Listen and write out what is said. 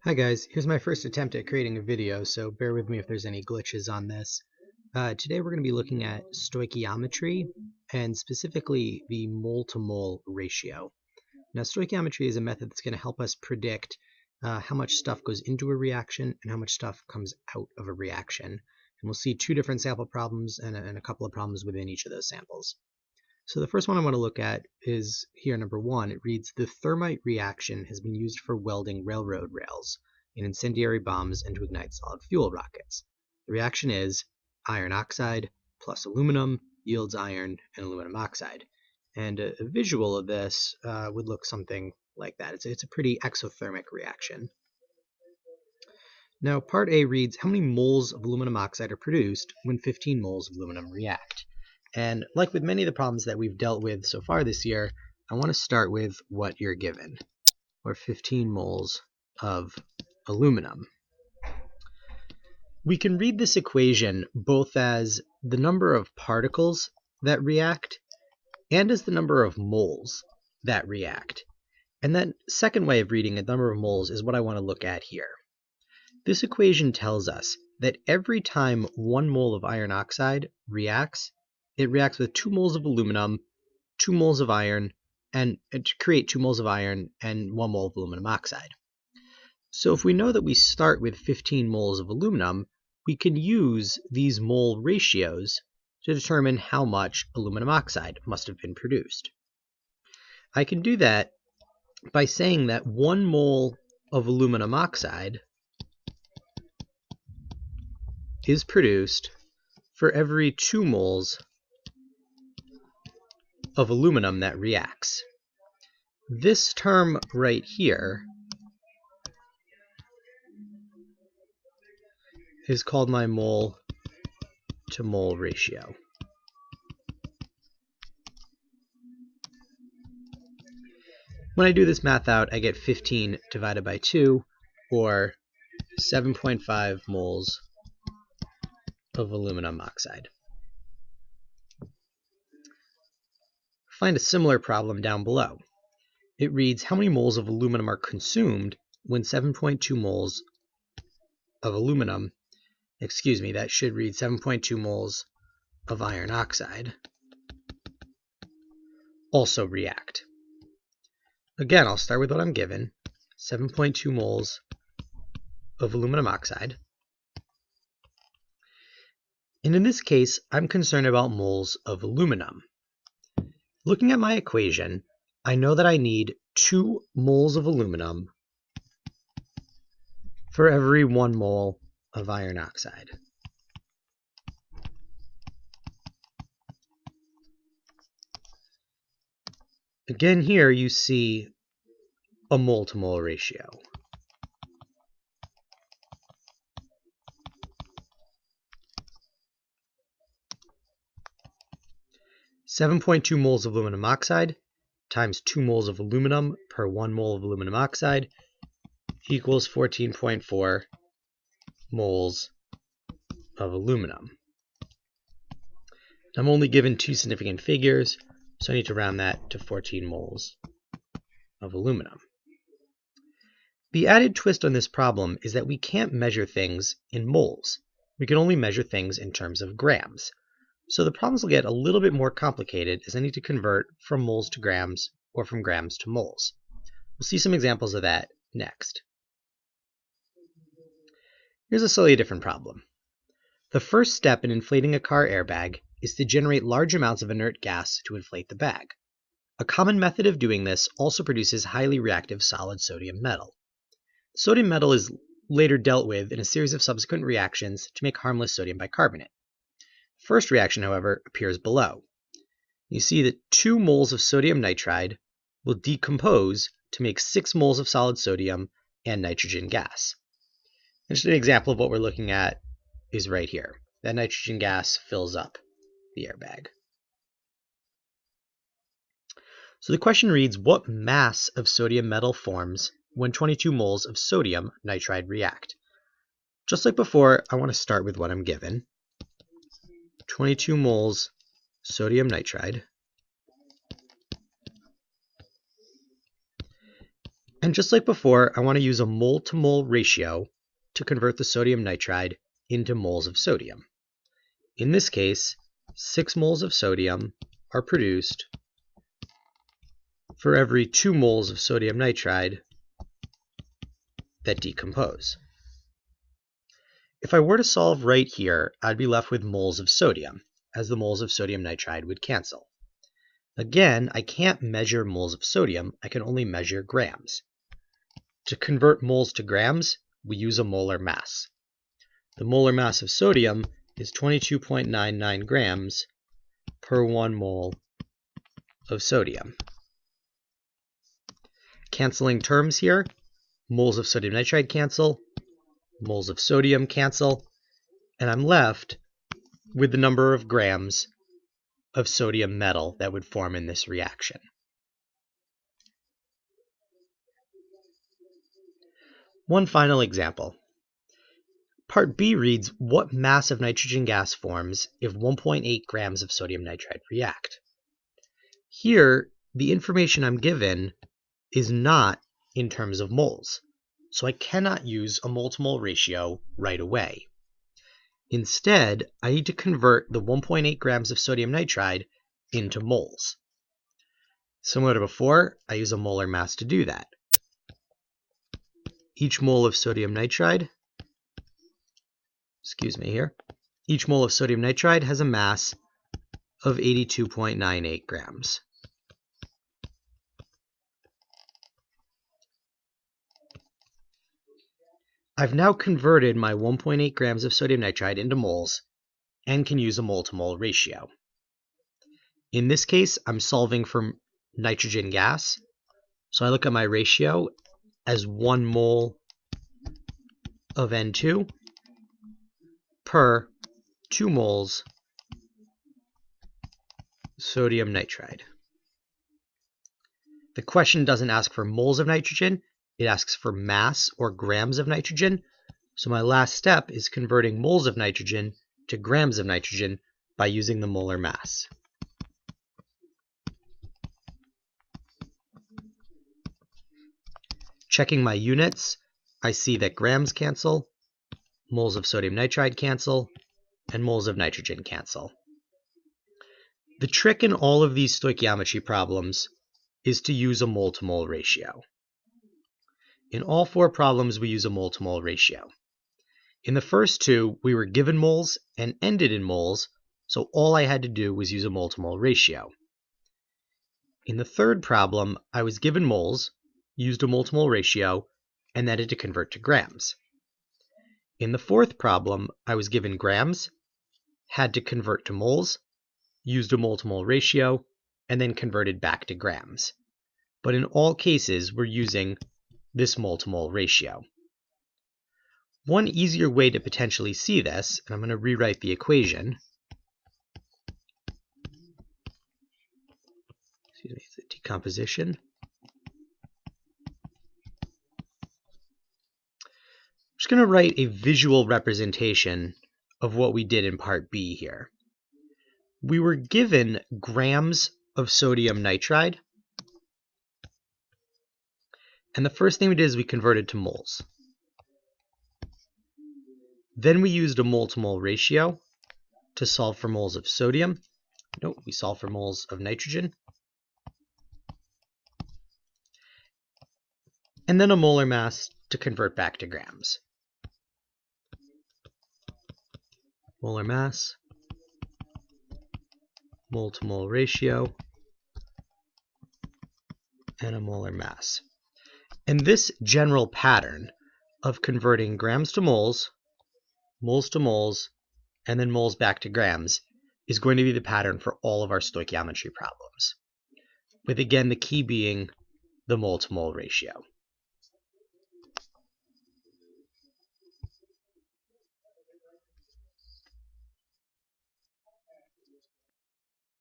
Hi guys, here's my first attempt at creating a video, so bear with me if there's any glitches on this. Today we're going to be looking at stoichiometry, and specifically the mole-to-mole ratio. Now stoichiometry is a method that's going to help us predict how much stuff goes into a reaction and how much stuff comes out of a reaction. And we'll see two different sample problems and a couple of problems within each of those samples. So the first one I want to look at is here, number one. It reads, the thermite reaction has been used for welding railroad rails in incendiary bombs and to ignite solid fuel rockets. The reaction is iron oxide plus aluminum yields iron and aluminum oxide. And a visual of this would look something like that. It's a pretty exothermic reaction. Now, part A reads, how many moles of aluminum oxide are produced when 15 moles of aluminum react? And like with many of the problems that we've dealt with so far this year, I want to start with what you're given, or 15 moles of aluminum. We can read this equation both as the number of particles that react and as the number of moles that react. And that second way of reading a number of moles is what I want to look at here. This equation tells us that every time 1 mole of iron oxide reacts, it reacts with 2 moles of aluminum, 2 moles of iron, and to create 2 moles of iron and 1 mole of aluminum oxide. So if we know that we start with 15 moles of aluminum, we can use these mole ratios to determine how much aluminum oxide must have been produced. I can do that by saying that 1 mole of aluminum oxide is produced for every 2 moles of aluminum that reacts. This term right here is called my mole-to-mole ratio. When I do this math out, I get 15 divided by 2, or 7.5 moles of aluminum oxide. Find a similar problem down below. It reads, how many moles of aluminum are consumed when 7.2 moles of aluminum, that should read 7.2 moles of iron oxide, also react. Again, I'll start with what I'm given, 7.2 moles of aluminum oxide. And in this case, I'm concerned about moles of aluminum. Looking at my equation, I know that I need 2 moles of aluminum for every 1 mole of iron oxide. Again, here you see a mole-to-mole ratio. (7.2 moles of aluminum oxide times 2 moles of aluminum per 1 mole of aluminum oxide equals 14.4 moles of aluminum. I'm only given 2 significant figures, so I need to round that to 14 moles of aluminum. The added twist on this problem is that we can't measure things in moles. We can only measure things in terms of grams. So the problems will get a little bit more complicated as I need to convert from moles to grams or from grams to moles. We'll see some examples of that next. Here's a slightly different problem. The first step in inflating a car airbag is to generate large amounts of inert gas to inflate the bag. A common method of doing this also produces highly reactive solid sodium metal. Sodium metal is later dealt with in a series of subsequent reactions to make harmless sodium bicarbonate. The first reaction, however, appears below. You see that 2 moles of sodium nitride will decompose to make 6 moles of solid sodium and nitrogen gas. And just an example of what we're looking at is right here. That nitrogen gas fills up the airbag. So the question reads, what mass of sodium metal forms when 22 moles of sodium nitride react? Just like before, I want to start with what I'm given. 22 moles sodium nitride. And just like before, I want to use a mole-to-mole ratio to convert the sodium nitride into moles of sodium. In this case, 6 moles of sodium are produced for every 2 moles of sodium nitride that decompose. If I were to solve right here, I'd be left with moles of sodium, as the moles of sodium nitride would cancel. Again, I can't measure moles of sodium, I can only measure grams. To convert moles to grams, we use a molar mass. The molar mass of sodium is 22.99 grams per 1 mole of sodium. Canceling terms here, moles of sodium nitride cancel, moles of sodium cancel, and I'm left with the number of grams of sodium metal that would form in this reaction. One final example. Part B reads, what mass of nitrogen gas forms if 1.8 grams of sodium nitride react? Here, the information I'm given is not in terms of moles, so I cannot use a mole-to-mole ratio right away. Instead, I need to convert the 1.8 grams of sodium nitride into moles. Similar to before, I use a molar mass to do that. Each mole of sodium nitride, each mole of sodium nitride has a mass of 82.98 grams. I've now converted my 1.8 grams of sodium nitride into moles and can use a mole-to-mole ratio. In this case, I'm solving for nitrogen gas, so I look at my ratio as 1 mole of N2 per 2 moles sodium nitride. The question doesn't ask for moles of nitrogen, it asks for mass or grams of nitrogen, so my last step is converting moles of nitrogen to grams of nitrogen by using the molar mass. Checking my units, I see that grams cancel, moles of sodium nitride cancel, and moles of nitrogen cancel. The trick in all of these stoichiometry problems is to use a mole-to-mole ratio. In all 4 problems, we use a mole-to-mole ratio. In the first 2, we were given moles and ended in moles, so all I had to do was use a mole-to-mole ratio. In the third problem, I was given moles, used a mole-to-mole ratio, and then had to convert to grams. In the fourth problem, I was given grams, had to convert to moles, used a mole-to-mole ratio, and then converted back to grams. But in all cases, we're using this mole-to-mole ratio. One easier way to potentially see this, and I'm going to rewrite the equation. It's a decomposition. I'm just going to write a visual representation of what we did in part B here. We were given grams of sodium nitride, and the first thing we did is we converted to moles. Then we used a mole-to-mole ratio to solve for moles of sodium. Nope, we solved for moles of nitrogen. And then a molar mass to convert back to grams. Molar mass, mole-to-mole ratio, and a molar mass. And this general pattern of converting grams to moles to moles, and then moles back to grams is going to be the pattern for all of our stoichiometry problems, with again the key being the mole-to-mole ratio.